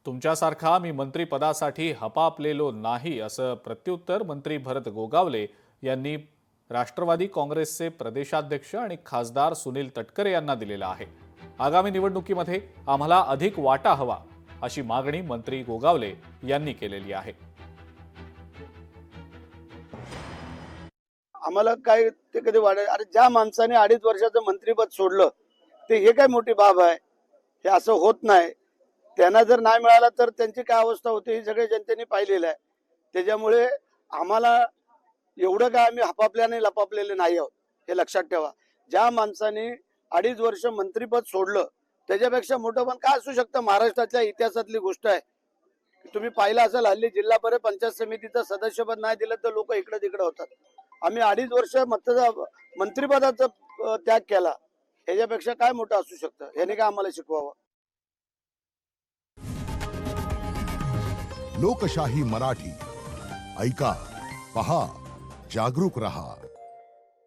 तुमच्यासारखा मी मंत्रिपदासाठी हपापलेलो नाही असं प्रत्युत्तर मंत्री भरत गोगावले यांनी राष्ट्रवादी काँग्रेसचे प्रदेशाध्यक्ष आणि खासदार सुनील तटकरे यांना दिलेलं आहे। आगामी निवडणुकीमध्ये आम्हाला अधिक वाटा हवा अशी मागणी मंत्री गोगावले यांनी केलेली आहे। आम्हाला काय ते कधी वाढेल? अरे ज्या माणसाने 2.5 वर्षाचं मंत्रिपद सोडलं ते हे काय मोठी बाब आहे? हे असं होत नाही। त्यांना जर नाही मिळाला तर त्यांची काय अवस्था होते हे सगळे जनतेने पाहिलेलं आहे। त्याच्यामुळे आम्हाला एवढं काय आम्ही हपापल्याने लपापलेले नाही आहोत हे लक्षात ठेवा। ज्या माणसाने 2.5 वर्ष मंत्रिपद सोडलं त्याच्यापेक्षा मोठं पण काय असू शकतं? महाराष्ट्राच्या इतिहासातली गोष्ट आहे। तुम्ही पाहिलं असेल हल्ली जिल्हा परिषद पंचायत समितीचं सदस्यपद नाही दिलं तर लोक इकडे तिकडे होतात। आम्ही 2.5 वर्ष मंत्रिपदाचा त्याग केला, ह्याच्यापेक्षा काय मोठं असू शकतं? याने काय आम्हाला शिकवावं? लोकशाही मराठी ऐका, पहा, जागरूक रहा।